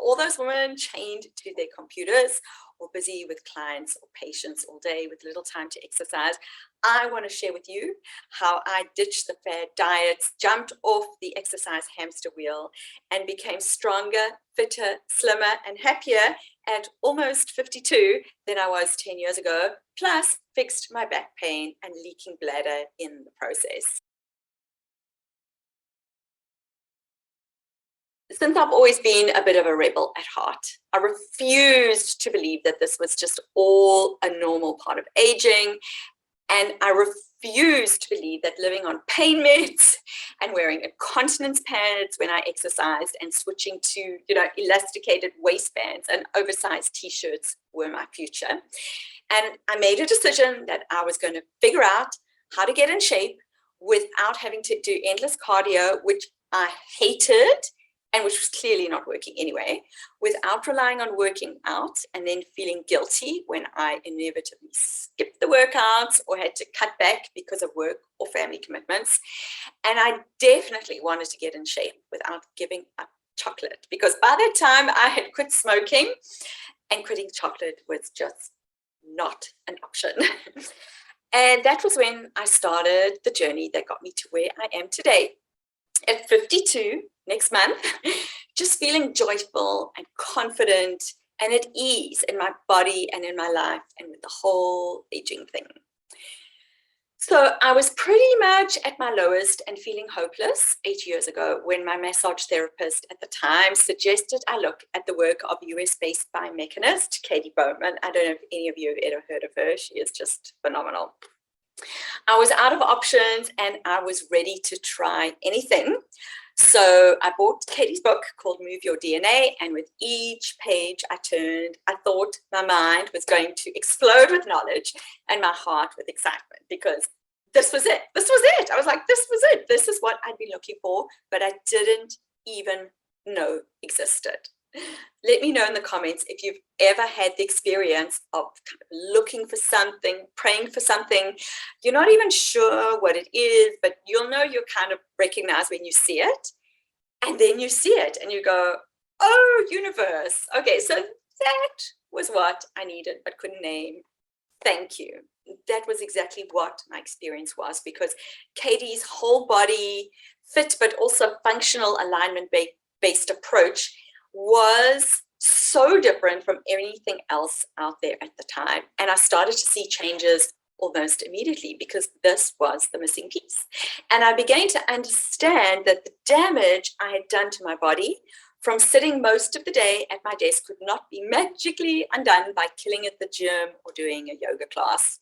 all those women chained to their computers or busy with clients or patients all day with little time to exercise, I want to share with you how I ditched the fad diets, jumped off the exercise hamster wheel, and became stronger, fitter, slimmer, and happier at almost 52 than I was 10 years ago, plus fixed my back pain and leaking bladder in the process. Since I've always been a bit of a rebel at heart, I refused to believe that this was just all a normal part of aging. And I refused to believe that living on pain meds and wearing incontinence pads when I exercised and switching to, elasticated waistbands and oversized t-shirts were my future. And I made a decision that I was going to figure out how to get in shape without having to do endless cardio, which I hated, and which was clearly not working anyway, without relying on working out and then feeling guilty when I inevitably skipped the workouts or had to cut back because of work or family commitments. And I definitely wanted to get in shape without giving up chocolate, because by that time I had quit smoking and quitting chocolate was just not an option. And that was when I started the journey that got me to where I am today. At 52 next month, just feeling joyful and confident and at ease in my body and in my life and with the whole aging thing. So I was pretty much at my lowest and feeling hopeless 8 years ago when my massage therapist at the time suggested I look at the work of US-based biomechanist Katie Bowman. I don't know if any of you have ever heard of her. She is just phenomenal. I was out of options and I was ready to try anything. So I bought Katie's book called Move Your DNA, and with each page I turned, I thought my mind was going to explode with knowledge and my heart with excitement, because this was it. This was it. I was like, this was it. This is what I'd been looking for, but I didn't even know existed. Let me know in the comments if you've ever had the experience of kind of looking for something, praying for something. You're not even sure what it is, but you'll kind of recognize when you see it. And then you see it and you go, oh, universe. Okay, so that was what I needed but couldn't name. Thank you. That was exactly what my experience was, because Katie's whole body fit but also functional alignment-based approach was so different from anything else out there at the time. And I started to see changes almost immediately, because this was the missing piece. And I began to understand that the damage I had done to my body from sitting most of the day at my desk could not be magically undone by killing at the gym or doing a yoga class.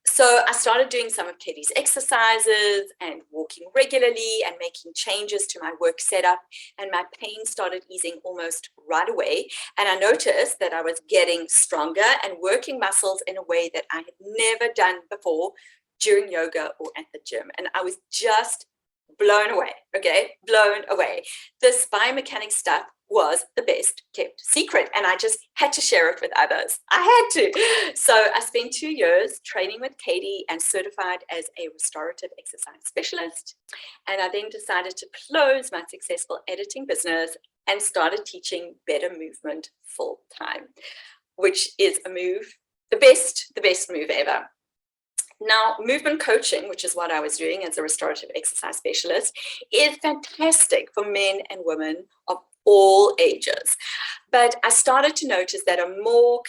So I started doing some of Katie's exercises and walking regularly and making changes to my work setup, and my pain started easing almost right away. And I noticed that I was getting stronger and working muscles in a way that I had never done before during yoga or at the gym. And I was just blown away, blown away. This biomechanics stuff was the best kept secret, and I just had to share it with others. I had to. So I spent 2 years training with Katie and certified as a restorative exercise specialist. And I then decided to close my successful editing business and started teaching better movement full time, which is the best move ever. Now, movement coaching, which is what I was doing as a restorative exercise specialist, is fantastic for men and women of all ages. But I started to notice that a more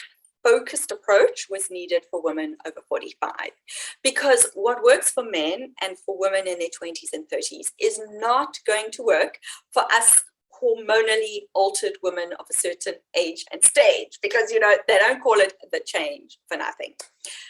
focused approach was needed for women over 45, because what works for men and for women in their 20s and 30s is not going to work for us hormonally altered women of a certain age and stage, because they don't call it the change for nothing.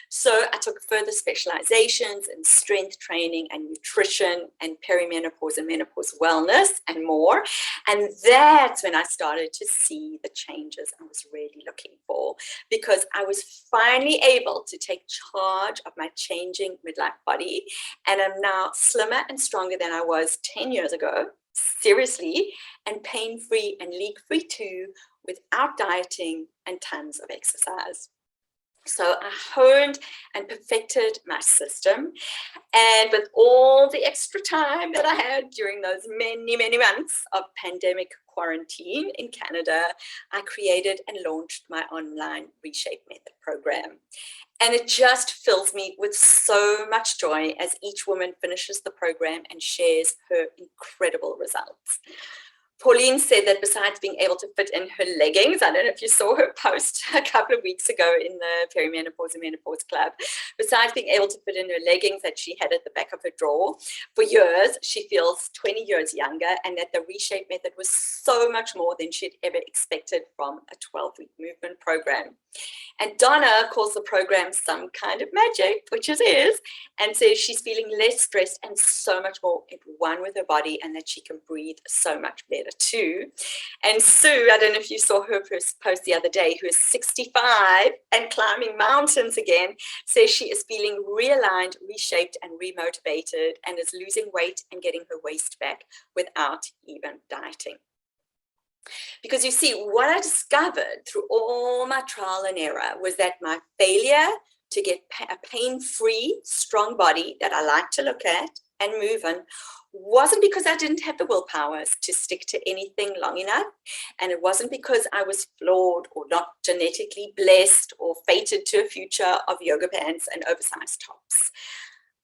So I took further specializations in strength training and nutrition and perimenopause and menopause wellness and more. And that's when I started to see the changes I was really looking for, because I was finally able to take charge of my changing midlife body, and I'm now slimmer and stronger than I was 10 years ago, seriously, and pain-free and leak-free too, without dieting and tons of exercise. So I honed and perfected my system, and with all the extra time that I had during those many months of pandemic quarantine in Canada, I created and launched my online Reshape Method program. And it just fills me with so much joy as each woman finishes the program and shares her incredible results. Pauline said that besides being able to fit in her leggings, I don't know if you saw her post a couple of weeks ago in the Perimenopause and Menopause Club, besides being able to fit in her leggings that she had at the back of her drawer, for years, she feels 20 years younger, and that the Reshape Method was so much more than she'd ever expected from a 12-week movement program. And Donna calls the program some kind of magic, which it is, and says she's feeling less stressed and so much more at one with her body, and that she can breathe so much better too. And Sue, I don't know if you saw her post the other day, who is 65 and climbing mountains again, says she is feeling realigned, reshaped, and remotivated, and is losing weight and getting her waist back without even dieting. Because you see, what I discovered through all my trial and error was that my failure to get a pain-free, strong body that I like to look at and move in wasn't because I didn't have the willpower to stick to anything long enough. And it wasn't because I was flawed or not genetically blessed or fated to a future of yoga pants and oversized tops.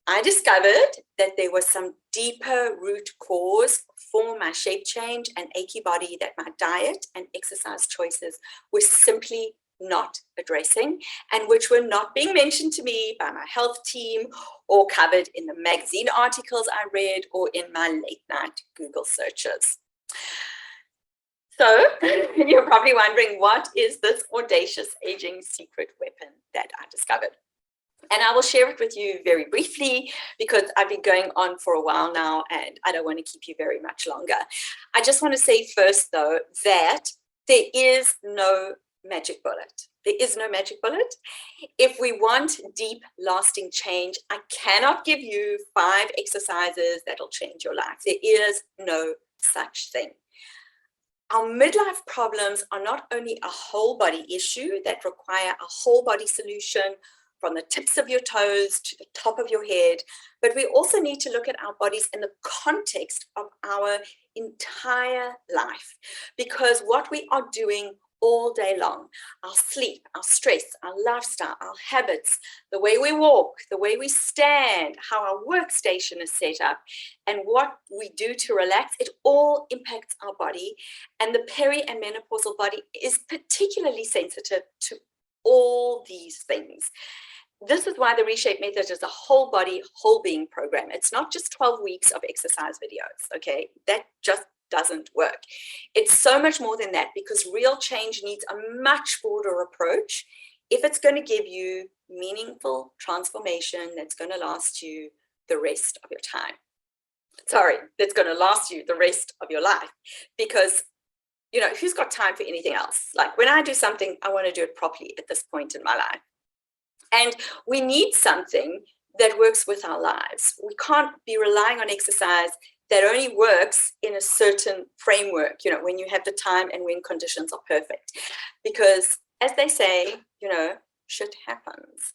I discovered that there was some deeper root cause for my shape change and achy body that my diet and exercise choices were simply not addressing, and which were not being mentioned to me by my health team or covered in the magazine articles I read or in my late night Google searches. So you're probably wondering, what is this audacious aging secret weapon that I discovered? And I will share it with you very briefly because I've been going on for a while now and I don't want to keep you very much longer. I just want to say first, though, that there is no magic bullet. There is no magic bullet. If we want deep, lasting change, I cannot give you 5 exercises that'll change your life. There is no such thing. Our midlife problems are not only a whole body issue that require a whole body solution from the tips of your toes to the top of your head, but we also need to look at our bodies in the context of our entire life, because what we are doing all day long, our sleep, our stress, our lifestyle, our habits, the way we walk, the way we stand, how our workstation is set up, and what we do to relax, it all impacts our body. And the peri and menopausal body is particularly sensitive to all these things. This is why the Reshape Method is a whole body, whole being program. It's not just 12 weeks of exercise videos, okay? That just doesn't work. It's so much more than that, because real change needs a much broader approach if it's going to give you meaningful transformation that's going to last you the rest of your time. Sorry, that's going to last you the rest of your life. Because, you know, who's got time for anything else? Like, when I do something, I want to do it properly at this point in my life. And we need something that works with our lives. We can't be relying on exercise that only works in a certain framework, you know, when you have the time and when conditions are perfect. Because as they say, you know, shit happens.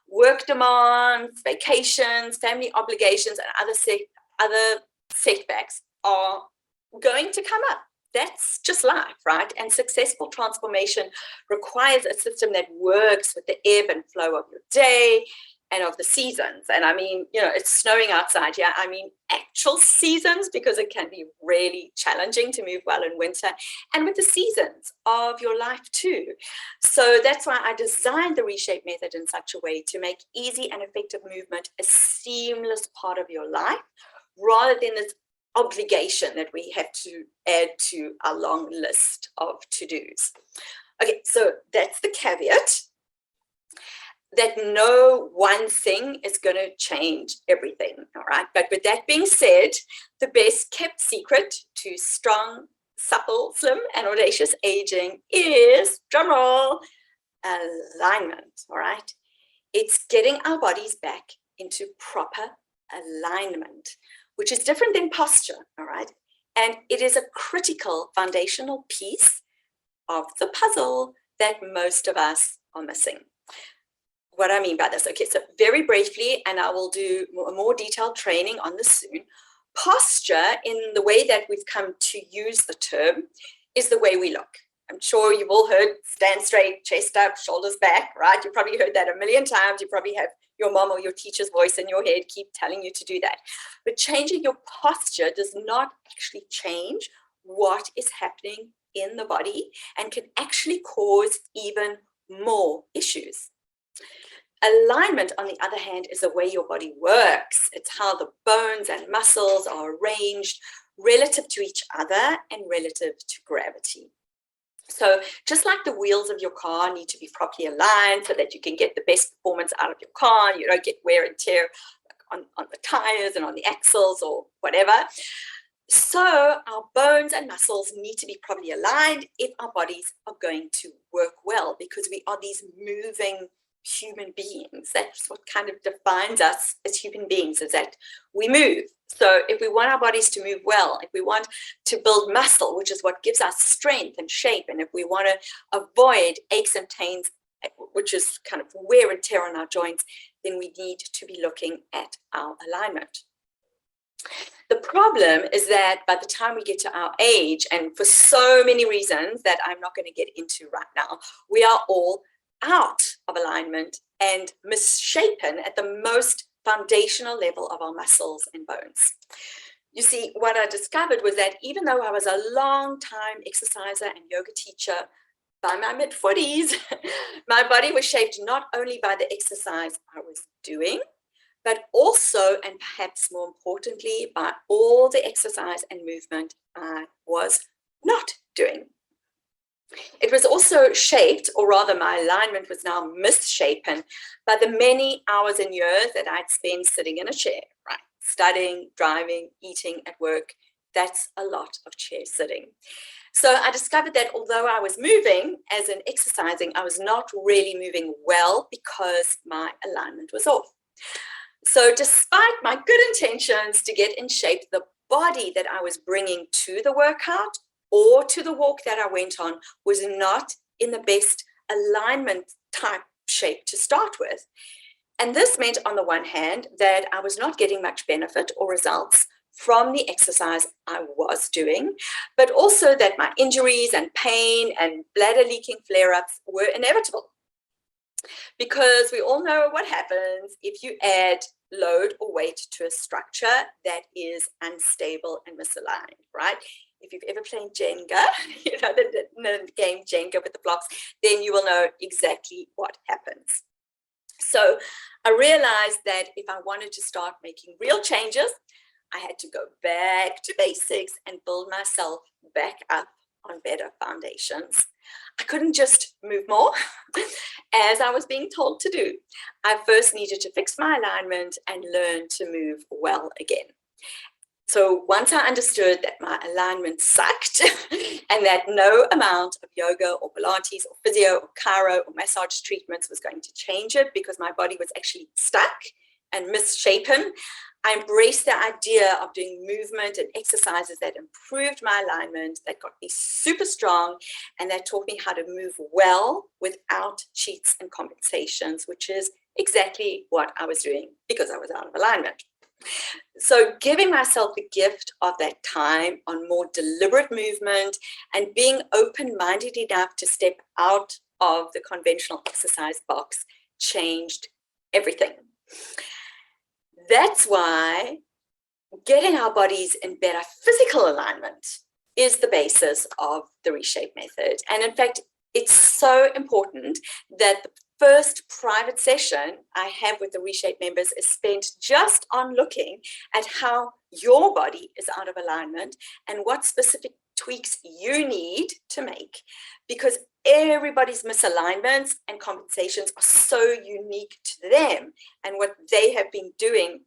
Work demands, vacations, family obligations, and other setbacks are going to come up. That's just life, right? And successful transformation requires a system that works with the ebb and flow of your day and of the seasons. And I mean, you know, it's snowing outside. Yeah, I mean actual seasons, because it can be really challenging to move well in winter, and with the seasons of your life too. So that's why I designed the Reshape Method in such a way to make easy and effective movement a seamless part of your life, rather than this obligation that we have to add to a long list of to-dos. Okay, so that's the caveat, that no one thing is going to change everything, all right? But with that being said, the best kept secret to strong, supple, slim, and audacious aging is, drumroll, alignment, all right? It's getting our bodies back into proper alignment, which is different than posture, all right? And it is a critical foundational piece of the puzzle that most of us are missing. What I mean by this, okay, so very briefly, and I will do more detailed training on this soon. posture, in the way that we've come to use the term, is the way we look. I'm sure you've all heard stand straight, chest up, shoulders back, right? You probably heard that a million times. You probably have your mom or your teacher's voice in your head keep telling you to do that. But changing your posture does not actually change what is happening in the body and can actually cause even more issues. Alignment, on the other hand, is the way your body works. It's how the bones and muscles are arranged relative to each other and relative to gravity. So just like the wheels of your car need to be properly aligned so that you can get the best performance out of your car, and you don't get wear and tear on the tires and on the axles or whatever. So our bones and muscles need to be properly aligned if our bodies are going to work well, because we are these moving human beings. That's what kind of defines us as human beings, is that we move. So if we want our bodies to move well, if we want to build muscle, which is what gives us strength and shape, and if we want to avoid aches and pains, which is kind of wear and tear on our joints, then we need to be looking at our alignment. The problem is that by the time we get to our age, and for so many reasons that I'm not going to get into right now, we are all out of alignment and misshapen at the most foundational level of our muscles and bones. You see, what I discovered was that even though I was a long time exerciser and yoga teacher, by my mid-40s, my body was shaped not only by the exercise I was doing, but also, and perhaps more importantly, by all the exercise and movement I was not doing. It was also shaped, or rather my alignment was now misshapen, by the many hours and years that I'd spent sitting in a chair, right? Studying, driving, eating at work. That's a lot of chair sitting. So I discovered that although I was moving, as in exercising, I was not really moving well because my alignment was off. So despite my good intentions to get in shape, the body that I was bringing to the workout or to the walk that I went on was not in the best alignment type shape to start with. And this meant, on the one hand, that I was not getting much benefit or results from the exercise I was doing, but also that my injuries and pain and bladder leaking flare-ups were inevitable. Because we all know what happens if you add load or weight to a structure that is unstable and misaligned, right? If you've ever played Jenga, you know, the game Jenga with the blocks, then you will know exactly what happens. So I realized that if I wanted to start making real changes, I had to go back to basics and build myself back up on better foundations. I couldn't just move more as I was being told to do. I first needed to fix my alignment and learn to move well again. So once I understood that my alignment sucked and that no amount of yoga or Pilates or physio or chiro or massage treatments was going to change it because my body was actually stuck and misshapen, I embraced the idea of doing movement and exercises that improved my alignment, that got me super strong, and that taught me how to move well without cheats and compensations, which is exactly what I was doing because I was out of alignment. So giving myself the gift of that time on more deliberate movement and being open-minded enough to step out of the conventional exercise box changed everything. That's why getting our bodies in better physical alignment is the basis of the Reshape Method. And in fact, it's so important that the first private session I have with the Reshape members is spent just on looking at how your body is out of alignment and what specific tweaks you need to make, because everybody's misalignments and compensations are so unique to them and what they have been doing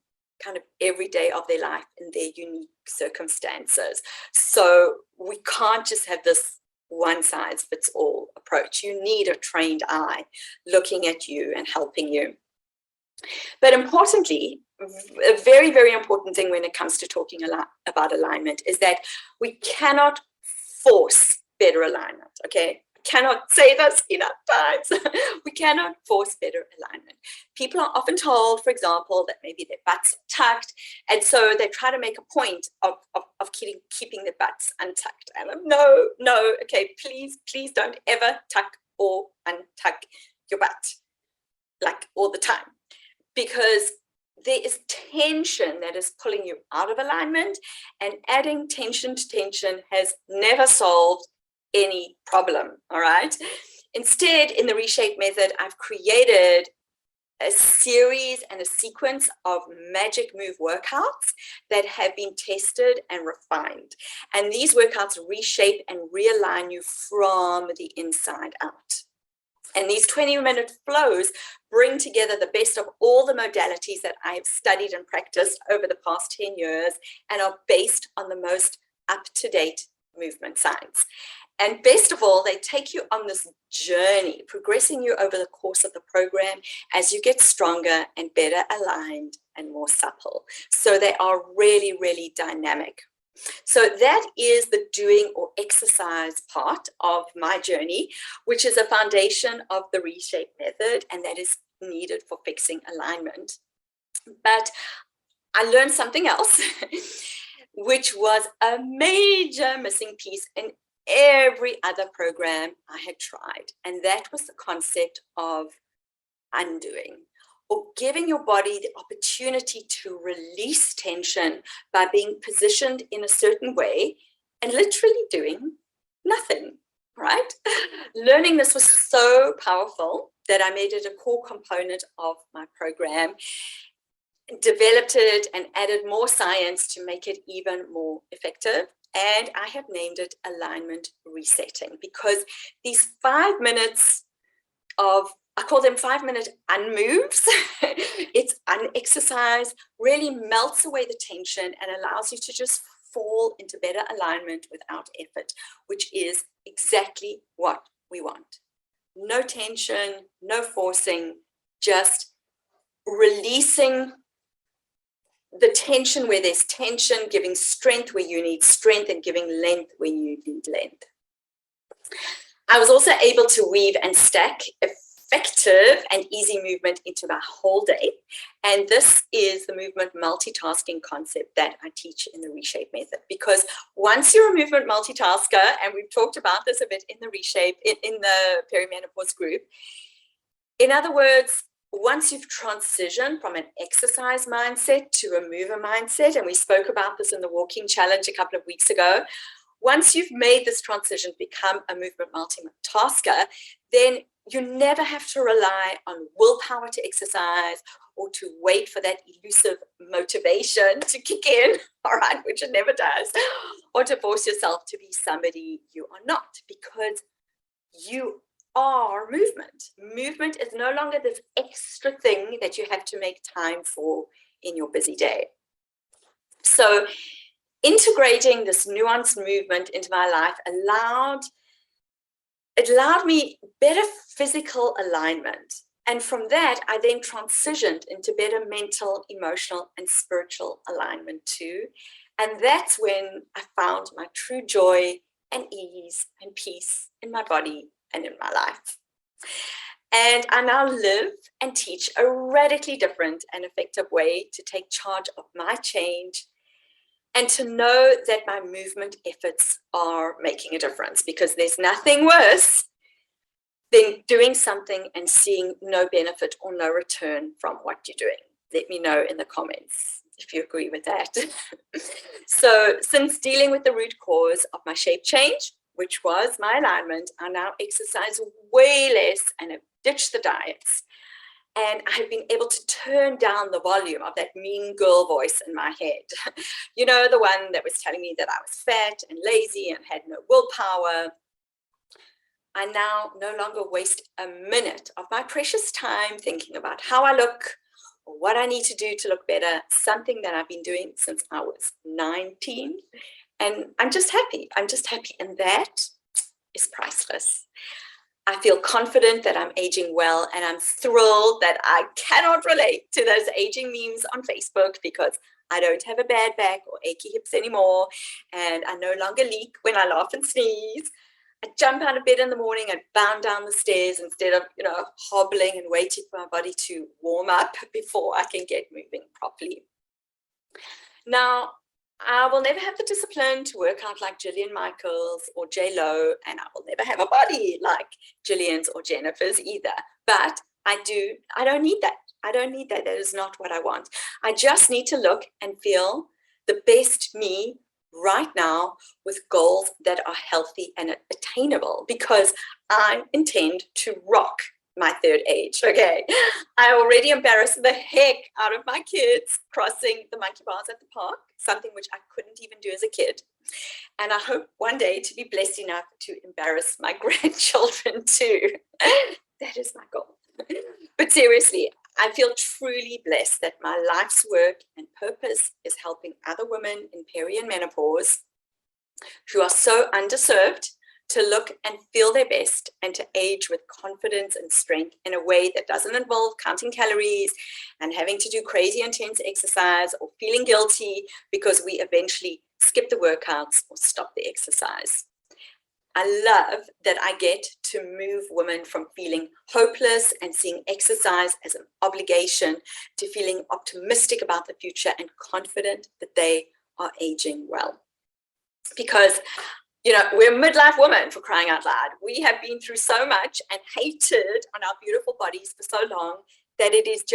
kind of every day of their life in their unique circumstances. So we can't just have this one size fits all approach. You need a trained eye looking at you and helping you. But importantly, a very, very important thing when it comes to talking about alignment is that we cannot force better alignment, okay? cannot say this enough times. We cannot force better alignment. People are often told, for example, that maybe their butts are tucked, and so they try to make a point of keeping their butts untucked. And I'm, no, okay, please don't ever tuck or untuck your butt, like all the time, because there is tension that is pulling you out of alignment, and adding tension to tension has never solved any problem, all right? Instead, in the Reshape method, I've created a series and a sequence of magic move workouts that have been tested and refined. And these workouts reshape and realign you from the inside out. And these 20-minute flows bring together the best of all the modalities that I have studied and practiced over the past 10 years, and are based on the most up-to-date movement science. And best of all, they take you on this journey, progressing you over the course of the program as you get stronger and better aligned and more supple. So they are really, really dynamic. So that is the doing or exercise part of my journey, which is a foundation of the Reshape method, and that is needed for fixing alignment. But I learned something else, which was a major missing piece in every other program I had tried, and that was the concept of undoing, or giving your body the opportunity to release tension by being positioned in a certain way and literally doing nothing, right? Learning this was so powerful that I made it a core component of my program, developed it and added more science to make it even more effective. And I have named it alignment resetting, because these 5 minutes of, I call them 5-minute unmoves, it's unexercise, really melts away the tension and allows you to just fall into better alignment without effort, which is exactly what we want. No tension, no forcing, just releasing the tension where there's tension, giving strength where you need strength, and giving length where you need length. I was also able to weave and stack effective and easy movement into my whole day. And this is the movement multitasking concept that I teach in the Reshape method. Because once you're a movement multitasker, and we've talked about this a bit in the Reshape, in the perimenopause group, in other words, once you've transitioned from an exercise mindset to a mover mindset, and we spoke about this in the walking challenge a couple of weeks ago, once you've made this transition to become a movement multitasker, then you never have to rely on willpower to exercise, or to wait for that elusive motivation to kick in, all right, which it never does, or to force yourself to be somebody you are not, because you are movement. Movement is no longer this extra thing that you have to make time for in your busy day. So integrating this nuanced movement into my life allowed me better physical alignment. And from that, I then transitioned into better mental, emotional, and spiritual alignment too. And that's when I found my true joy and ease and peace in my body and in my life. And I now live and teach a radically different and effective way to take charge of my change, and to know that my movement efforts are making a difference, because there's nothing worse than doing something and seeing no benefit or no return from what you're doing. Let me know in the comments if you agree with that. So since dealing with the root cause of my shape change, which was my alignment, I now exercise way less and have ditched the diets. And I've been able to turn down the volume of that mean girl voice in my head. You know, the one that was telling me that I was fat and lazy and had no willpower. I now no longer waste a minute of my precious time thinking about how I look or what I need to do to look better, something that I've been doing since I was 19. And I'm just happy. And that is priceless. I feel confident that I'm aging well, and I'm thrilled that I cannot relate to those aging memes on Facebook, because I don't have a bad back or achy hips anymore, and I no longer leak when I laugh and sneeze. I'd jump out of bed in the morning and bound down the stairs instead of, hobbling and waiting for my body to warm up before I can get moving properly. Now, I will never have the discipline to work out like Jillian Michaels or J-Lo, and I will never have a body like Jillian's or Jennifer's either. But I don't need that. I don't need that. That is not what I want. I just need to look and feel the best me right now with goals that are healthy and attainable, because I intend to rock my third age. Okay, I already embarrassed the heck out of my kids crossing the monkey bars at the park, something which I couldn't even do as a kid. And I hope one day to be blessed enough to embarrass my grandchildren too. That is my goal. But seriously, I feel truly blessed that my life's work and purpose is helping other women in peri and menopause who are so underserved to look and feel their best and to age with confidence and strength in a way that doesn't involve counting calories and having to do crazy intense exercise or feeling guilty because we eventually skip the workouts or stop the exercise. I love that I get to move women from feeling hopeless and seeing exercise as an obligation to feeling optimistic about the future and confident that they are aging well. Because we're midlife women, for crying out loud. We have been through so much and hated on our beautiful bodies for so long that it's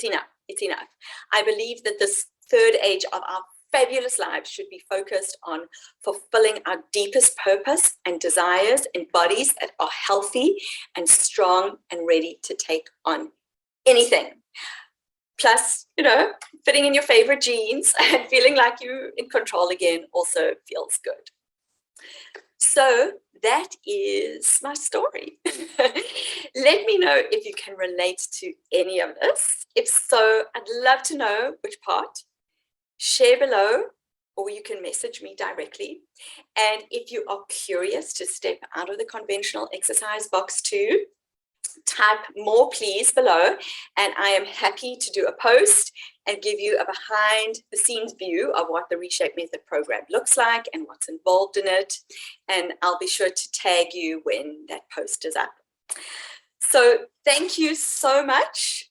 enough. It's enough. I believe that this third age of our fabulous lives should be focused on fulfilling our deepest purpose and desires in bodies that are healthy and strong and ready to take on anything. Plus, fitting in your favorite jeans and feeling like you're in control again also feels good. So that is my story. Let me know if you can relate to any of this. If so, I'd love to know which part. Share below, or you can message me directly. And if you are curious to step out of the conventional exercise box too, type more please below, and I am happy to do a post and give you a behind the scenes view of what the Reshape Method program looks like and what's involved in it. And I'll be sure to tag you when that post is up. So thank you so much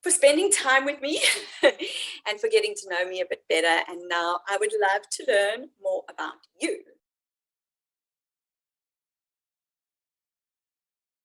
for spending time with me and for getting to know me a bit better. And now I would love to learn more about you.